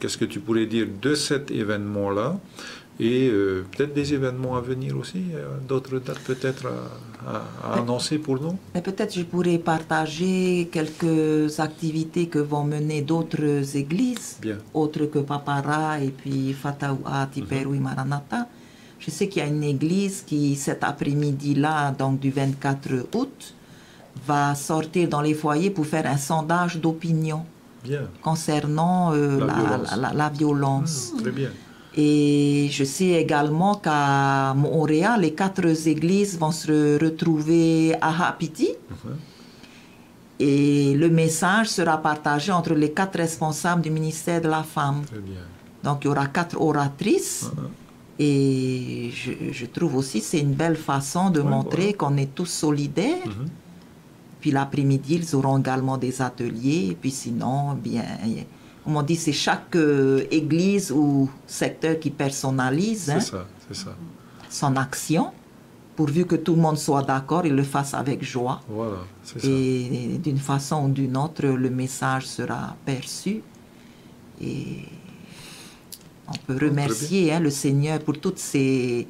qu'est-ce que tu pourrais dire de cet événement-là et peut-être des événements à venir aussi, d'autres dates peut-être à annoncer pour nous? Mais peut-être je pourrais partager quelques activités que vont mener d'autres églises, autres que Papara et puis Fataoua, Tiperu et Maranatha. Je sais qu'il y a une église qui, cet après-midi-là, donc du 24 août, va sortir dans les foyers pour faire un sondage d'opinion concernant la violence. Très bien. Et je sais également qu'à Montréal, les 4 églises vont se retrouver à Hapiti. Et le message sera partagé entre les 4 responsables du ministère de la Femme. Très bien. Donc, il y aura 4 oratrices. Et je trouve aussi que c'est une belle façon de montrer qu'on est tous solidaires. Puis l'après-midi, ils auront également des ateliers. Et puis sinon, bien... Comme on dit, c'est chaque église ou secteur qui personnalise son action, pourvu que tout le monde soit d'accord et le fasse avec joie. Voilà, c'est ça. Et d'une façon ou d'une autre, le message sera perçu. Et on peut remercier le Seigneur pour tous ces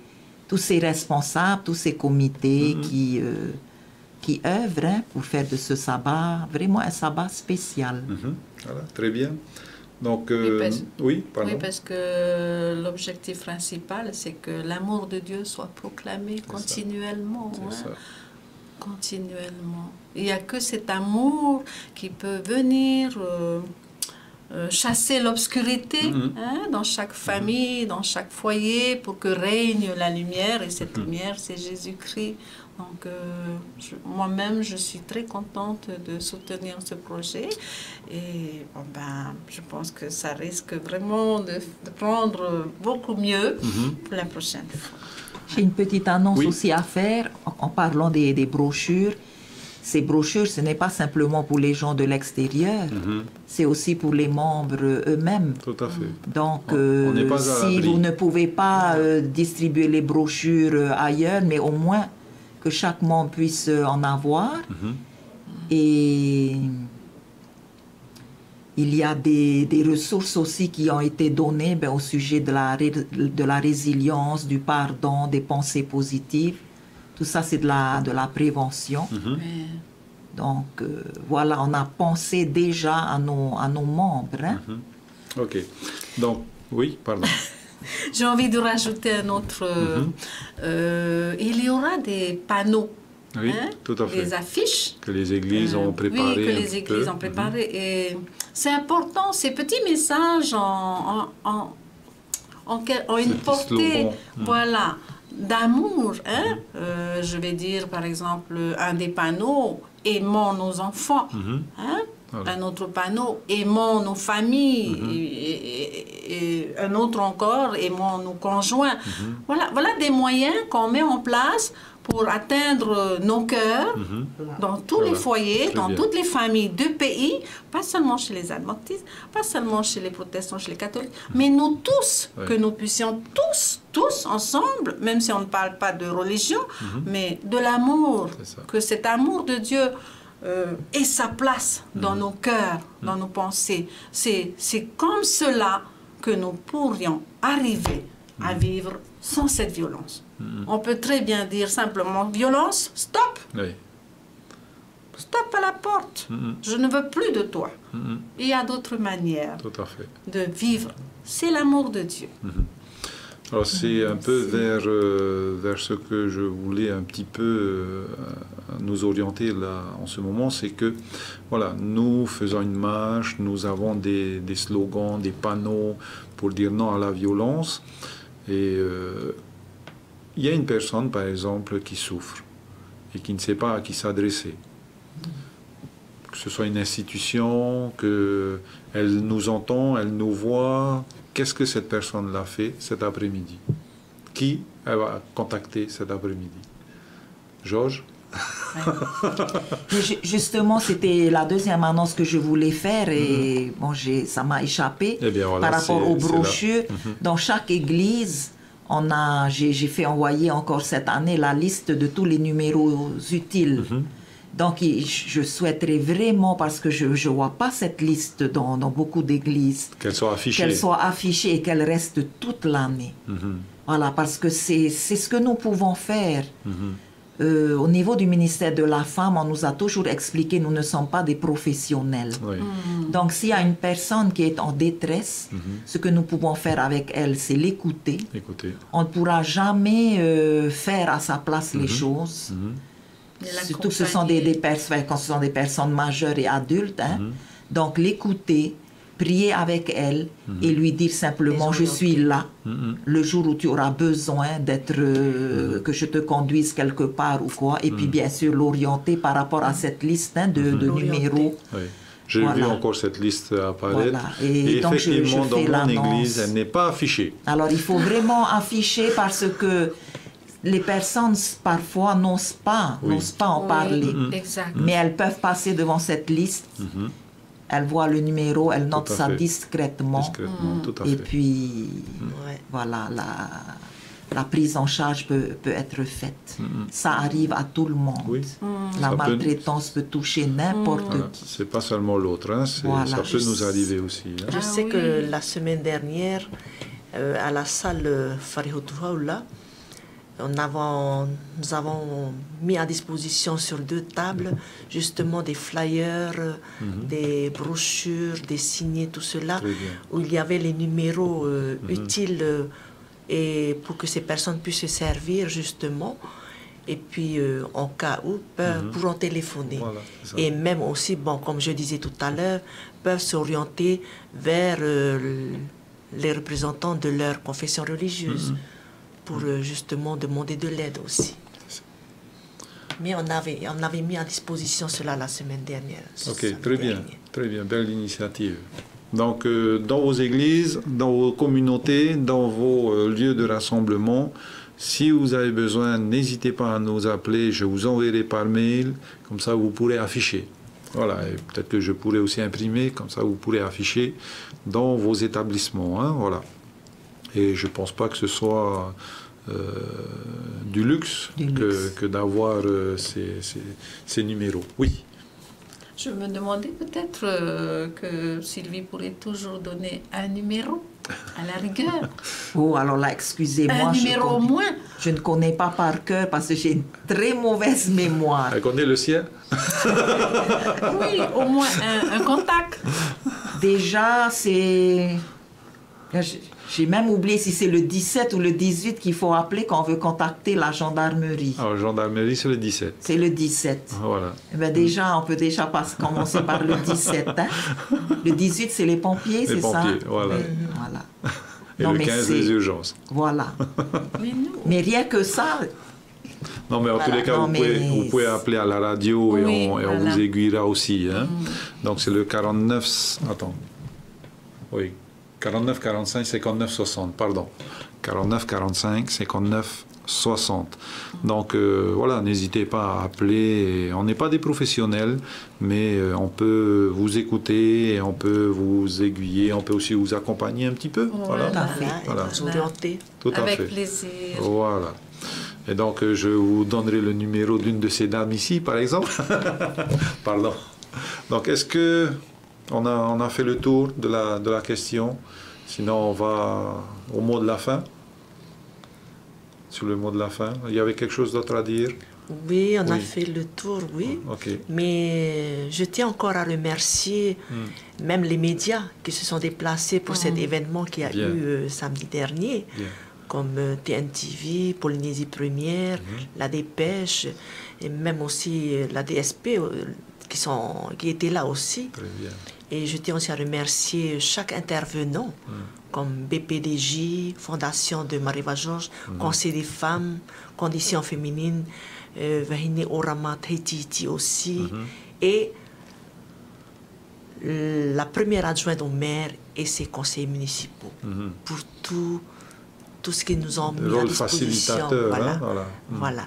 responsables, tous ces comités qui œuvrent pour faire de ce sabbat vraiment un sabbat spécial. Voilà, très bien. Donc, oui, parce que l'objectif principal, c'est que l'amour de Dieu soit proclamé continuellement. Continuellement. Il n'y a que cet amour qui peut venir chasser l'obscurité dans chaque famille, dans chaque foyer, pour que règne la lumière. Et cette lumière, c'est Jésus-Christ. Donc, moi-même, je suis très contente de soutenir ce projet. Et je pense que ça risque vraiment de prendre beaucoup mieux pour la prochaine fois. J'ai une petite annonce aussi à faire en parlant des brochures. Ces brochures, ce n'est pas simplement pour les gens de l'extérieur, c'est aussi pour les membres eux-mêmes. Tout à fait. Donc, si vous ne pouvez pas distribuer les brochures ailleurs, mais au moins que chaque membre puisse en avoir. Et il y a des ressources aussi qui ont été données au sujet de la résilience, du pardon, des pensées positives. Tout ça, c'est de la prévention. Donc, voilà, on a pensé déjà à nos membres. Hein. OK. Donc, oui, pardon. J'ai envie de rajouter un autre. Il y aura des panneaux. Oui, tout à fait. Des affiches. Que les églises ont préparées. Oui, que les églises ont préparées. Et c'est important, ces petits messages ont une portée, voilà, d'amour. Hein? Je vais dire, par exemple, un des panneaux, aimons nos enfants. Hein? Voilà. Un autre panneau, aimons nos familles. Et un autre encore, aimons nos conjoints. Voilà des moyens qu'on met en place pour atteindre nos cœurs dans tous les foyers, dans toutes les familles du pays, pas seulement chez les adventistes, pas seulement chez les protestants, chez les catholiques, mais nous tous, que nous puissions tous ensemble, même si on ne parle pas de religion, mais de l'amour, que cet amour de Dieu ait sa place dans nos cœurs, dans nos pensées. C'est comme cela que nous pourrions arriver à vivre sans cette violence. On peut très bien dire simplement violence, stop. Oui. Stop à la porte. Je ne veux plus de toi. Il y a d'autres manières de vivre. C'est l'amour de Dieu. Alors c'est un peu vers ce que je voulais un petit peu nous orienter là en ce moment, c'est que voilà, nous faisons une marche, nous avons des slogans, des panneaux pour dire non à la violence. Et il y a une personne, par exemple, qui souffre et qui ne sait pas à qui s'adresser. Que ce soit une institution, qu'elle nous entend, elle nous voit. Qu'est-ce que cette personne-là fait cet après-midi? Qui elle va contacter cet après-midi? Georges? Justement, c'était la deuxième annonce que je voulais faire et bon, ça m'a échappé par rapport aux brochures. Dans chaque église, j'ai fait envoyer encore cette année la liste de tous les numéros utiles. Donc, je souhaiterais vraiment, parce que je ne vois pas cette liste dans beaucoup d'églises, qu'elle soit affichée. Qu'elle soit affichée et qu'elle reste toute l'année. Voilà, parce que c'est ce que nous pouvons faire. Au niveau du ministère de la Femme, on nous a toujours expliqué que nous ne sommes pas des professionnels. Donc, s'il y a une personne qui est en détresse, ce que nous pouvons faire avec elle, c'est l'écouter. On ne pourra jamais faire à sa place les choses. Surtout que ce sont quand ce sont des personnes majeures et adultes. Hein. Donc, l'écouter, prier avec elle et lui dire simplement « Je suis là le jour où tu auras besoin d'être, que je te conduise quelque part ou quoi. » Et puis, bien sûr, l'orienter par rapport à cette liste de numéros. J'ai vu encore cette liste apparaître. Et donc, effectivement, dans mon église, elle n'est pas affichée. Alors, il faut vraiment afficher parce que les personnes, parfois, n'osent pas en parler. Mais elles peuvent passer devant cette liste. Elles voient le numéro, elles notent ça discrètement. Tout à fait. Et puis, voilà, la prise en charge peut être faite. Ça arrive à tout le monde. La maltraitance peut toucher n'importe qui. C'est pas seulement l'autre, hein, ça peut nous arriver aussi. Hein. Je sais que la semaine dernière, à la salle Farihotouaoula, nous avons mis à disposition sur 2 tables justement des flyers, des brochures, des signets, tout cela, où il y avait les numéros utiles et pour que ces personnes puissent se servir justement. Et puis, en cas où, pourront téléphoner. Voilà, et même aussi, bon, comme je disais tout à l'heure, peuvent s'orienter vers les représentants de leur confession religieuse. Pour justement demander de l'aide aussi. Mais on avait mis à disposition cela la semaine dernière. Ok, très bien, belle initiative. Donc, dans vos églises, dans vos communautés, dans vos lieux de rassemblement, si vous avez besoin, n'hésitez pas à nous appeler, je vous enverrai par mail, comme ça vous pourrez afficher. Voilà, et peut-être que je pourrai aussi imprimer, comme ça vous pourrez afficher dans vos établissements. Hein, voilà. Et je ne pense pas que ce soit du luxe que d'avoir ces numéros. Oui. Je me demandais peut-être que Sylvie pourrait toujours donner un numéro, à la rigueur. Oh, alors là, excusez-moi. Un numéro au moins. Je ne connais pas par cœur parce que j'ai une très mauvaise mémoire. Elle connaît le sien? Oui, au moins un contact. Déjà, c'est... J'ai même oublié si c'est le 17 ou le 18 qu'il faut appeler quand on veut contacter la gendarmerie. Alors, la gendarmerie, c'est le 17. C'est le 17. Voilà. Eh bien, déjà, on peut déjà commencer par le 17. Hein? Le 18, c'est les pompiers, c'est ça? Les pompiers, voilà. Voilà. Et non, le 15, les urgences. Voilà. Mais rien que ça... Non, mais en tous les cas, vous pouvez appeler à la radio et on vous aiguillera aussi. Hein? Donc, c'est le 49... Attends. Oui. 49 45 59 60, pardon. 49 45 59 60. Donc voilà, n'hésitez pas à appeler. On n'est pas des professionnels, mais on peut vous écouter, et on peut vous aiguiller, on peut aussi vous accompagner un petit peu. Voilà. Vous orienter. Tout à fait. Avec plaisir. Voilà. Et donc je vous donnerai le numéro d'une de ces dames ici, par exemple. Pardon. Donc est-ce que on a fait le tour de la question? Sinon, on va au mot de la fin. Sur le mot de la fin, il y avait quelque chose d'autre à dire? Oui, on a fait le tour, oui. Okay. Mais je tiens encore à remercier même les médias qui se sont déplacés pour cet événement qu'il y a eu samedi dernier, comme TNTV, Polynésie Première, la Dépêche, et même aussi la DSP qui étaient là aussi. Très bien. Et je tiens aussi à remercier chaque intervenant, comme BPDJ, Fondation de Mariva Georges, Conseil des femmes, Conditions féminines, Vahine Orama Tahiti aussi, et la première adjointe au maire et ses conseillers municipaux, pour tout ce qu'ils nous ont mis à disposition. Voilà. Voilà.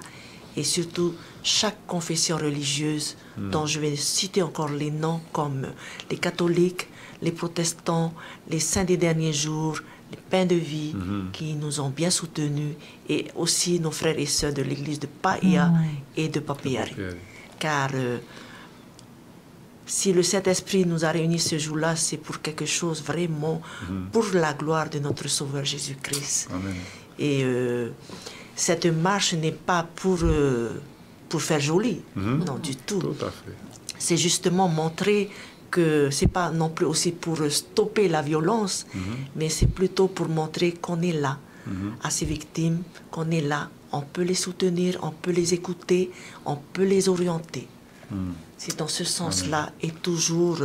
Et surtout, chaque confession religieuse, dont je vais citer encore les noms, comme les catholiques, les protestants, les saints des derniers jours, les pains de vie, qui nous ont bien soutenus, et aussi nos frères et sœurs de l'église de Paia et de Papiari. Car si le Saint-Esprit nous a réunis ce jour-là, c'est pour quelque chose vraiment, pour la gloire de notre Sauveur Jésus-Christ. Et cette marche n'est pas pour faire joli, non du tout. Tout à fait. C'est justement montrer que c'est pas non plus aussi pour stopper la violence, mais c'est plutôt pour montrer qu'on est là à ces victimes, qu'on est là, on peut les soutenir, on peut les écouter, on peut les orienter. C'est dans ce sens-là et toujours...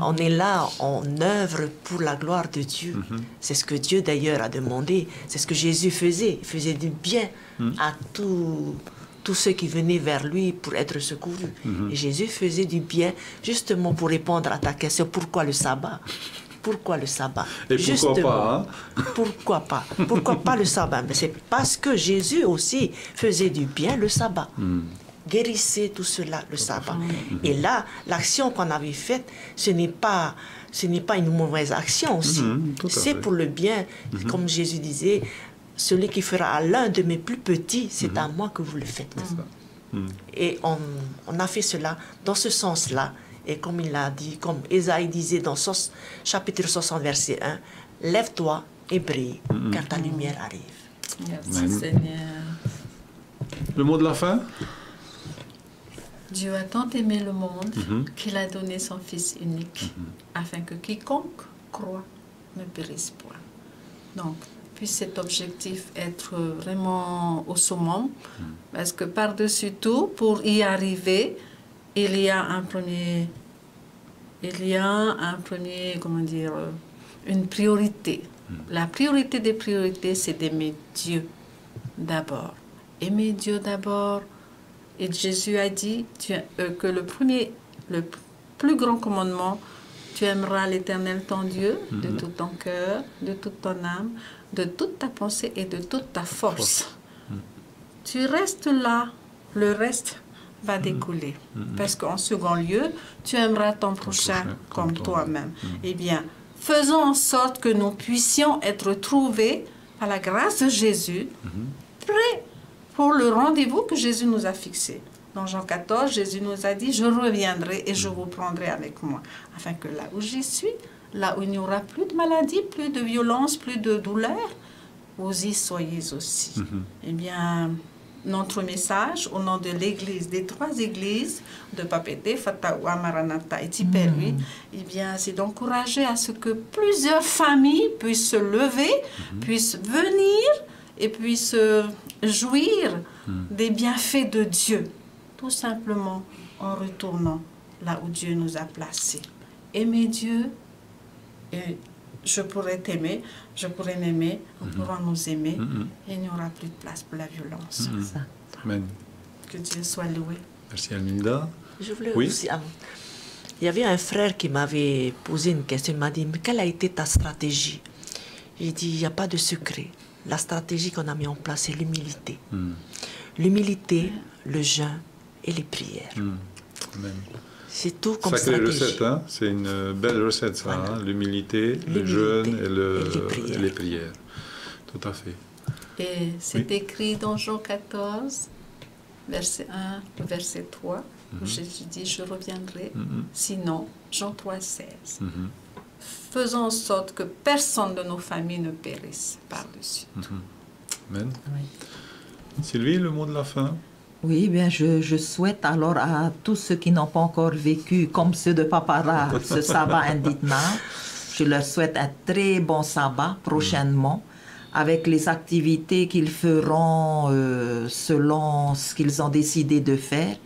on est là, on œuvre pour la gloire de Dieu. C'est ce que Dieu d'ailleurs a demandé. C'est ce que Jésus faisait. Il faisait du bien à tous ceux qui venaient vers lui pour être secourus. Et Jésus faisait du bien justement pour répondre à ta question. Pourquoi le sabbat? Pourquoi le sabbat? Et justement, pourquoi pas Pourquoi pas? Pourquoi pas le sabbat? Mais c'est parce que Jésus aussi faisait du bien le sabbat. Guérissez tout cela le sabbat. Et là, l'action qu'on avait faite, ce n'est pas une mauvaise action aussi. C'est pour le bien. Comme Jésus disait, celui qui fera à l'un de mes plus petits, c'est à moi que vous le faites. Et on a fait cela dans ce sens-là. Et comme il l'a dit, comme Ésaïe disait dans chapitre 60, verset 1, lève-toi et brille, car ta lumière arrive. Merci Seigneur. Le mot de la fin? Dieu a tant aimé le monde qu'il a donné son Fils unique, afin que quiconque croit ne périsse point. Donc, puisse cet objectif être vraiment au summum, parce que par-dessus tout, pour y arriver, il y a comment dire, une priorité. La priorité des priorités, c'est d'aimer Dieu d'abord. Aimer Dieu d'abord. Et Jésus a dit que le plus grand commandement, tu aimeras l'Éternel ton Dieu de tout ton cœur, de toute ton âme, de toute ta pensée et de toute ta force. Tu restes là, le reste va découler. Parce qu'en second lieu, tu aimeras ton prochain comme toi-même. Eh bien, faisons en sorte que nous puissions être trouvés par la grâce de Jésus, prêts pour le rendez-vous que Jésus nous a fixé. Dans Jean 14, Jésus nous a dit, je reviendrai et je vous prendrai avec moi, afin que là où j'y suis, là où il n'y aura plus de maladie, plus de violence, plus de douleur, vous y soyez aussi. Eh bien, notre message au nom de l'Église, des 3 églises, de Papete, Fatawa, Maranatha et Tiperui, eh bien, c'est d'encourager à ce que plusieurs familles puissent se lever, puissent venir et puissent jouir des bienfaits de Dieu, tout simplement en retournant là où Dieu nous a placés. Aimer Dieu, et je pourrais t'aimer, je pourrais m'aimer, nous pourrons nous aimer, et il n'y aura plus de place pour la violence. Amen. Que Dieu soit loué. Merci Alminda. Je voulais aussi... il y avait un frère qui m'avait posé une question, il m'a dit, mais quelle a été ta stratégie? J'ai dit, il n'y a pas de secret. La stratégie qu'on a mis en place, c'est l'humilité. L'humilité, le jeûne et les prières. Amen. C'est tout comme sacrée stratégie. Recette, hein? C'est une belle recette, ça. Voilà. Hein? L'humilité, le jeûne et les prières. Tout à fait. Et c'est écrit dans Jean 14, verset 1, verset 3, où Jésus dit, je reviendrai, sinon, Jean 3, 16. Faisons en sorte que personne de nos familles ne périsse par-dessus tout. Amen. Sylvie, le mot de la fin? Oui, bien, je souhaite alors à tous ceux qui n'ont pas encore vécu, comme ceux de Papara, ce sabbat Inditna, je leur souhaite un très bon sabbat prochainement, avec les activités qu'ils feront selon ce qu'ils ont décidé de faire,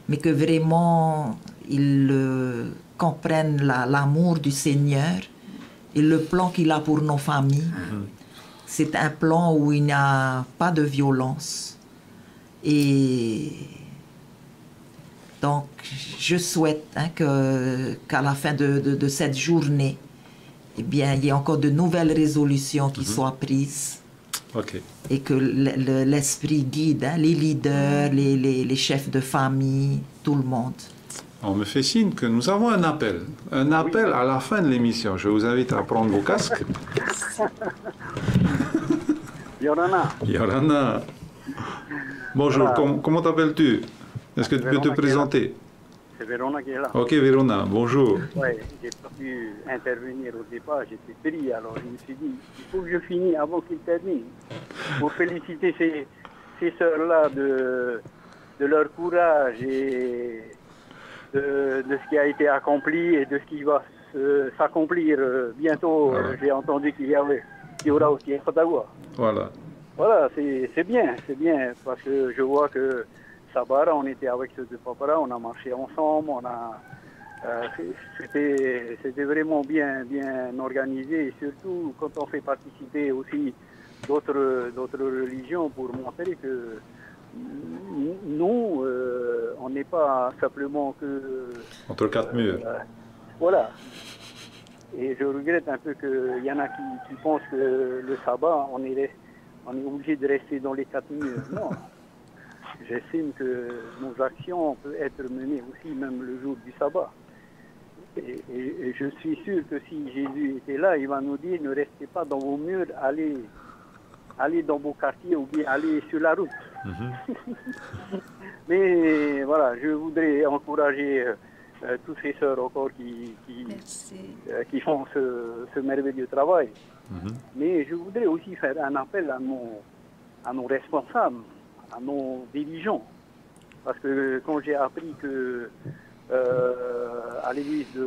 mais que vraiment ils comprennent l'amour du Seigneur et le plan qu'il a pour nos familles. C'est un plan où il n'y a pas de violence. Et donc, je souhaite qu'à la fin de cette journée, eh bien, il y ait encore de nouvelles résolutions qui soient prises. Et que l'esprit guide les leaders, les chefs de famille, tout le monde. On me fait signe que nous avons un appel. Un appel à la fin de l'émission. Je vous invite à prendre vos casques. Yorana. Yorana. Bonjour, voilà. Comment t'appelles-tu? Est-ce que tu peux te présenter? C'est Verona qui est là. Ok, Verona, bonjour. Oui, j'ai pas pu intervenir au départ, j'étais pris, alors je me suis dit, il faut que je finisse avant qu'il termine. Pour féliciter ces sœurs-là de leur courage et de ce qui a été accompli et de ce qui va s'accomplir bientôt. Voilà. J'ai entendu qu'il y aura aussi un Fatawa. Voilà. Voilà, c'est bien, parce que je vois que Sabara, on était avec ceux de Papara, on a marché ensemble, c'était vraiment bien organisé, et surtout quand on fait participer aussi d'autres religions pour montrer que nous, on n'est pas simplement que... Entre 4 murs. Voilà. Et je regrette un peu qu'il y en a qui pensent que le sabbat, on est obligé de rester dans les 4 murs. Non. J'estime que nos actions peuvent être menées aussi même le jour du sabbat. Et je suis sûr que si Jésus était là, il va nous dire, ne restez pas dans vos murs, allez dans vos quartiers ou bien allez sur la route. Mais voilà, je voudrais encourager tous ces sœurs encore qui font ce merveilleux travail. Mais je voudrais aussi faire un appel à nos responsables, à nos dirigeants. Parce que quand j'ai appris que à l'église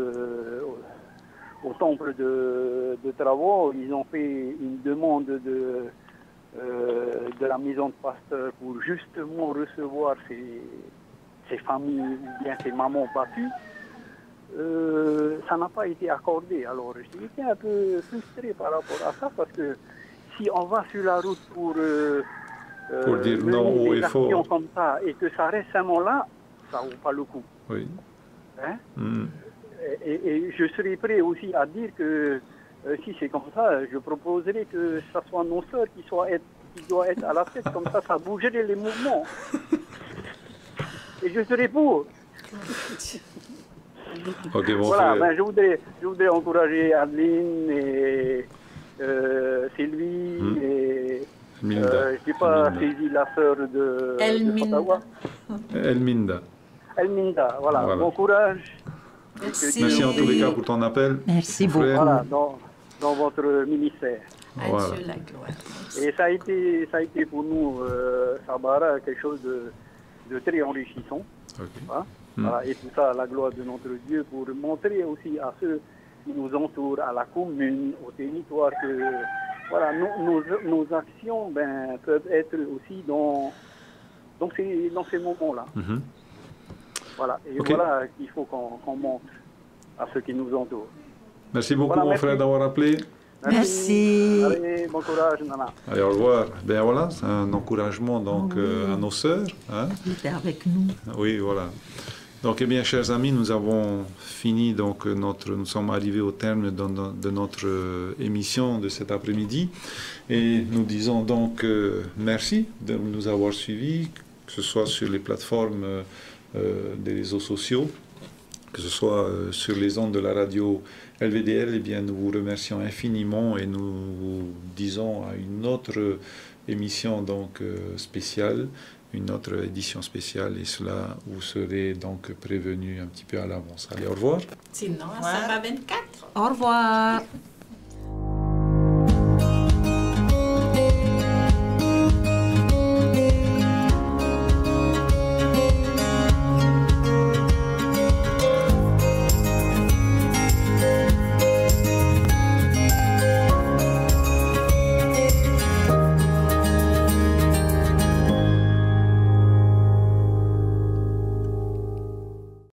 au temple de travaux, ils ont fait une demande de la maison de pasteur pour justement recevoir ces familles ou bien ces mamans battues. Ça n'a pas été accordé. Alors j'ai été un peu frustré par rapport à ça, parce que si on va sur la route pour dire non des actions comme ça et que ça reste seulement là, ça ne vaut pas le coup. Oui. Hein? Et je serais prêt aussi à dire que si c'est comme ça, je proposerais que ce soit nos sœurs qui doivent être à la tête, comme ça bougerait les mouvements. Et je serais pour. Okay, bon, voilà, ben, je voudrais encourager Adeline et Sylvie et Je n'ai pas saisi la sœur de Ottawa. Elminda. Elminda, voilà. Bon courage. Merci en tous les cas pour ton appel. Merci beaucoup. Voilà, dans votre ministère. Voilà. Adieu la gloire. Et ça a été pour nous, Sabara, quelque chose de très enrichissant. Okay. Voilà, et tout ça à la gloire de notre Dieu, pour montrer aussi à ceux qui nous entourent, à la commune, au territoire, que voilà, nos actions peuvent être aussi dans ces moments-là. Voilà, et voilà qu'il faut qu'on montre à ceux qui nous entourent. Merci beaucoup, mon frère, d'avoir appelé. Merci. Allez, bon courage, Nana. Allez, au revoir. Ben voilà, c'est un encouragement donc à nos sœurs. Hein? Il était avec nous. Oui, voilà. Donc, eh bien, chers amis, nous avons fini donc nous sommes arrivés au terme de notre émission de cet après-midi, et nous disons donc merci de nous avoir suivis, que ce soit sur les plateformes des réseaux sociaux, que ce soit sur les ondes de la radio LVDL. Eh bien, nous vous remercions infiniment et nous vous disons à une autre émission donc spéciale, une autre édition spéciale, et cela vous serez donc prévenu un petit peu à l'avance. Allez, au revoir. Sinon, ça va 24. Au revoir.